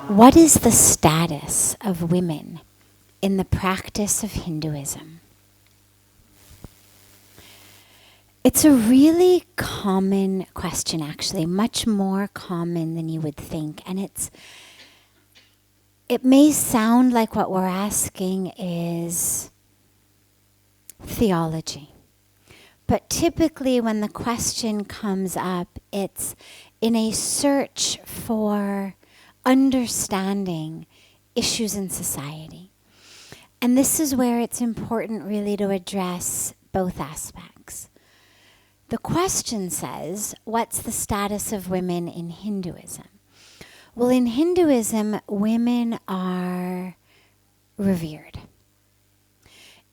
What is the status of women in the practice of Hinduism? It's a really common question, actually, much more common than you would think. And it may sound like what we're asking is theology. But typically when the question comes up, it's in a search for understanding issues in society. And this is where it's important really to address both aspects. The question says, what's the status of women in Hinduism? Well, in Hinduism, women are revered.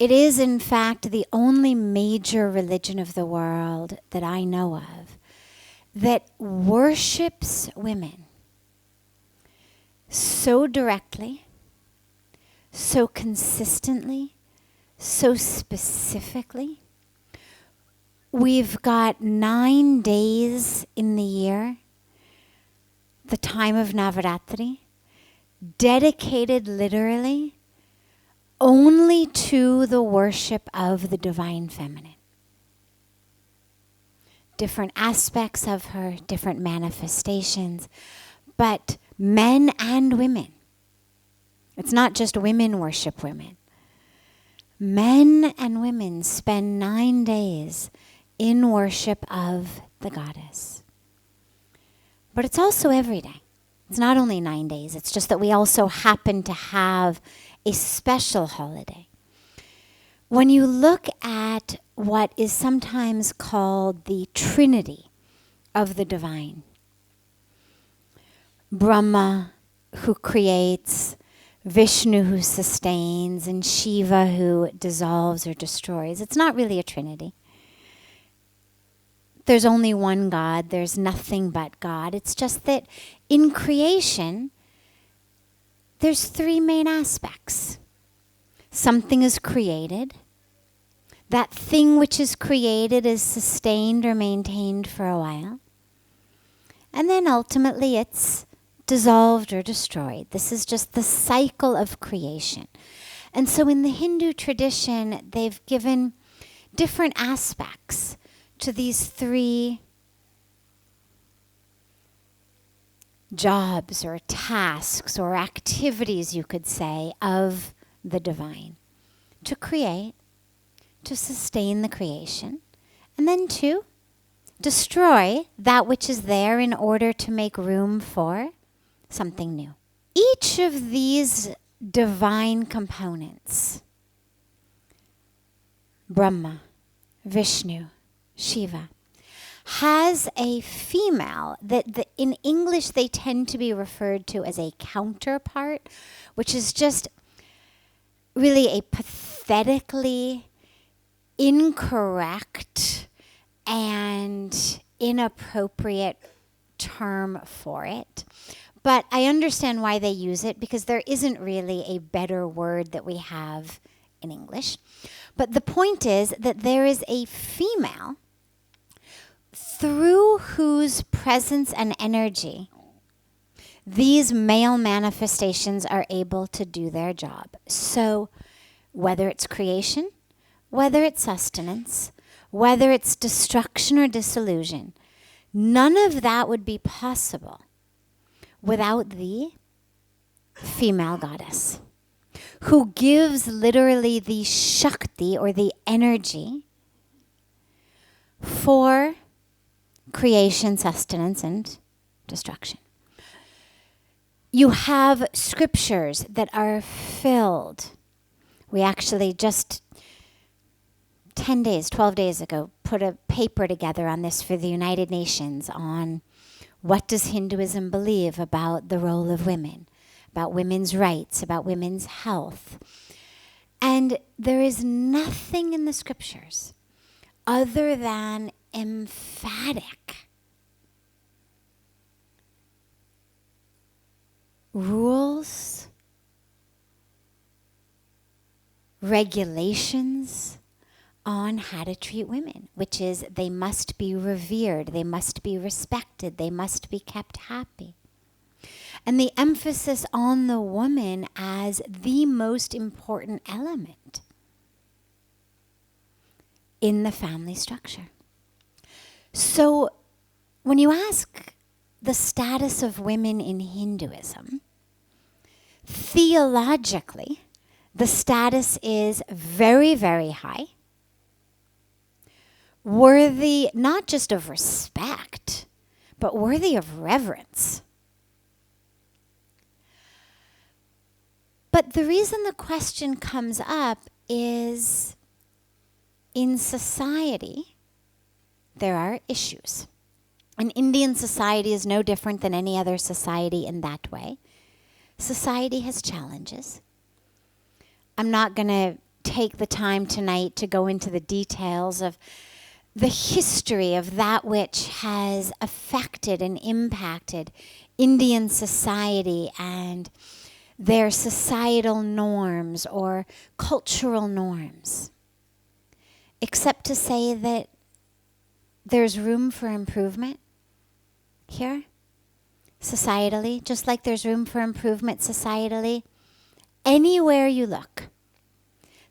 It is, in fact, the only major religion of the world that I know of that worships women so directly, so consistently, so specifically. We've got 9 days in the year, the time of Navaratri, dedicated literally only to the worship of the divine feminine. Different aspects of her, different manifestations, but men and women. It's not just women worship women. Men and women spend 9 days in worship of the goddess. But it's also every day. It's not only 9 days. It's just that we also happen to have a special holiday. When you look at what is sometimes called the Trinity of the divine, Brahma, who creates, Vishnu, who sustains, and Shiva, who dissolves or destroys. It's not really a trinity. There's only one God. There's nothing but God. It's just that in creation, there's 3 main aspects. Something is created. That thing which is created is sustained or maintained for a while. And then ultimately it's dissolved or destroyed. This is just the cycle of creation. And so in the Hindu tradition, they've given different aspects to these 3 jobs or tasks or activities, you could say, of the divine. To create, to sustain the creation, and then to destroy that which is there in order to make room for something new. Each of these divine components, Brahma, Vishnu, Shiva, has a female that in English they tend to be referred to as a counterpart, which is just really a pathetically incorrect and inappropriate term for it. But I understand why they use it, because there isn't really a better word that we have in English. But the point is that there is a female through whose presence and energy these male manifestations are able to do their job. So whether it's creation, whether it's sustenance, whether it's destruction or dissolution, none of that would be possible without the female goddess, who gives literally the Shakti or the energy for creation, sustenance, and destruction. You have scriptures that are filled. We actually just 10 days, 12 days ago, put a paper together on this for the United Nations on what does Hinduism believe about the role of women, about women's rights, about women's health. And there is nothing in the scriptures other than emphatic rules, regulations on how to treat women, which is they must be revered, they must be respected, they must be kept happy. And the emphasis on the woman as the most important element in the family structure. So when you ask the status of women in Hinduism, theologically, the status is very, very high, worthy not just of respect, but worthy of reverence. But the reason the question comes up is in society, there are issues. And Indian society is no different than any other society in that way. Society has challenges. I'm not going to take the time tonight to go into the details of the history of that which has affected and impacted Indian society and their societal norms or cultural norms, except to say that there's room for improvement here, societally, just like there's room for improvement societally. Anywhere you look,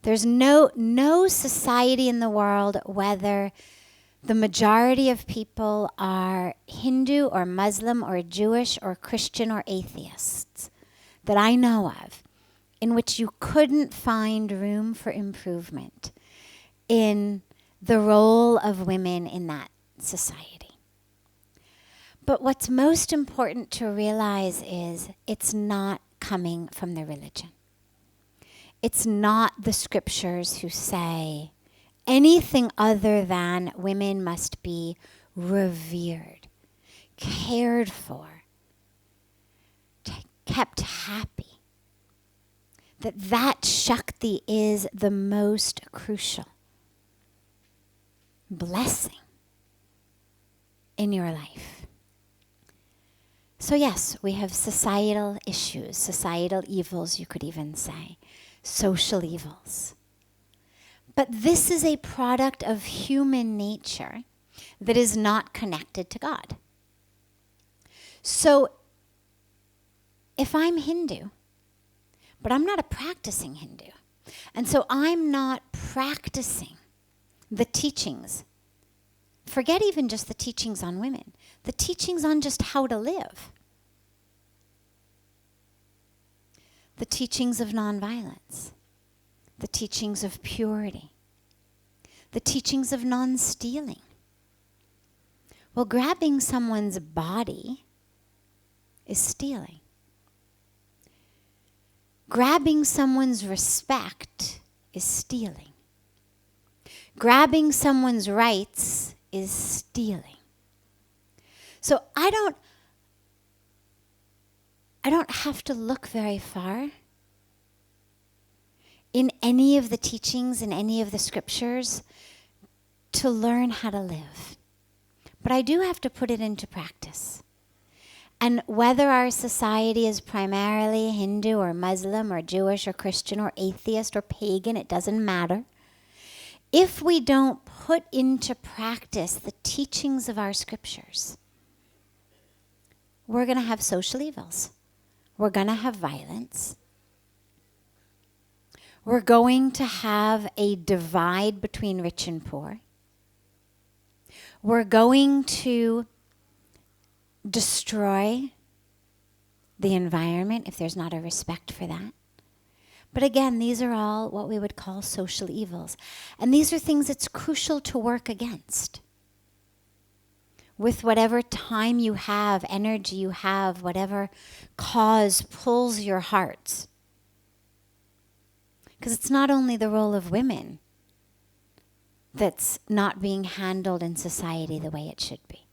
there's no society in the world, whether the majority of people are Hindu or Muslim or Jewish or Christian or atheists, that I know of, in which you couldn't find room for improvement in the role of women in that society. But what's most important to realize is it's not coming from the religion. It's not the scriptures who say anything other than women must be revered, cared for, kept happy. That Shakti is the most crucial blessing in your life. So yes, we have societal issues, societal evils, you could even say, social evils. But this is a product of human nature that is not connected to God. So if I'm Hindu, but I'm not a practicing Hindu, and so I'm not practicing the teachings, forget even just the teachings on women, the teachings on just how to live, the teachings of nonviolence, the teachings of purity, the teachings of non-stealing. Well, grabbing someone's body is stealing. Grabbing someone's respect is stealing. Grabbing someone's rights is stealing. So I don't have to look very far in any of the teachings, in any of the scriptures, to learn how to live. But I do have to put it into practice. And whether our society is primarily Hindu or Muslim or Jewish or Christian or atheist or pagan, it doesn't matter. If we don't put into practice the teachings of our scriptures, we're going to have social evils. We're going to have violence. We're going to have a divide between rich and poor. We're going to destroy the environment if there's not a respect for that. But again, these are all what we would call social evils. And these are things it's crucial to work against. With whatever time you have, energy you have, whatever cause pulls your hearts. Because it's not only the role of women that's not being handled in society the way it should be.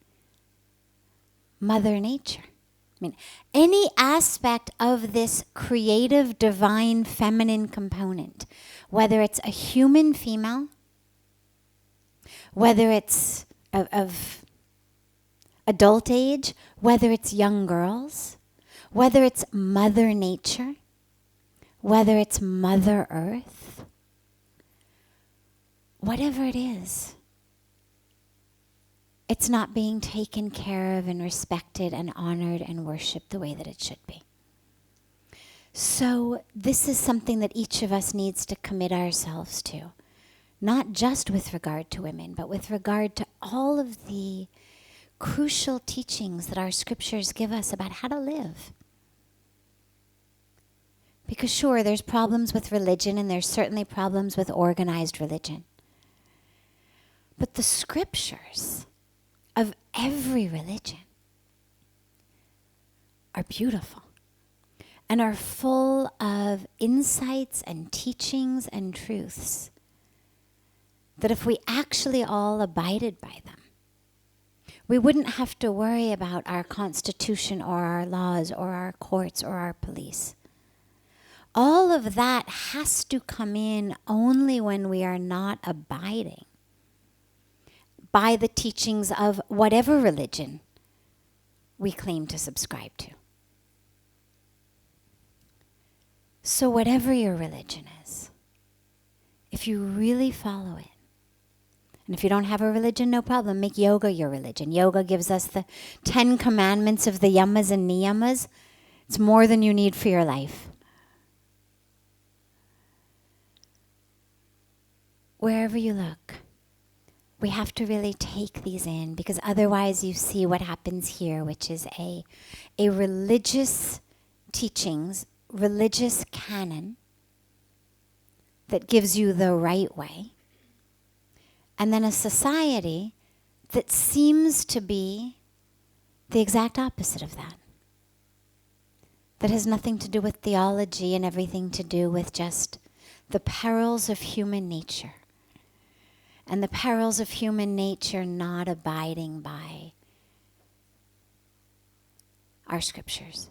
Mother Nature. I mean, any aspect of this creative, divine, feminine component, whether it's a human female, whether it's of adult age, whether it's young girls, whether it's Mother Nature, whether it's Mother Earth, whatever it is, It's not being taken care of and respected and honored and worshipped the way that it should be. So this is something that each of us needs to commit ourselves to, not just with regard to women, but with regard to all of the crucial teachings that our scriptures give us about how to live. Because sure, there's problems with religion, and there's certainly problems with organized religion. But the scriptures of every religion are beautiful and are full of insights and teachings and truths that if we actually all abided by them, we wouldn't have to worry about our constitution or our laws or our courts or our police. All of that has to come in only when we are not abiding by the teachings of whatever religion we claim to subscribe to. So whatever your religion is, if you really follow it, and if you don't have a religion, no problem, make yoga your religion. Yoga gives us the 10 commandments of the Yamas and Niyamas. It's more than you need for your life. Wherever you look, we have to really take these in, because otherwise you see what happens here, which is a religious teachings, religious canon that gives you the right way, and then a society that seems to be the exact opposite of that. That has nothing to do with theology and everything to do with just the perils of human nature. And the perils of human nature not abiding by our scriptures.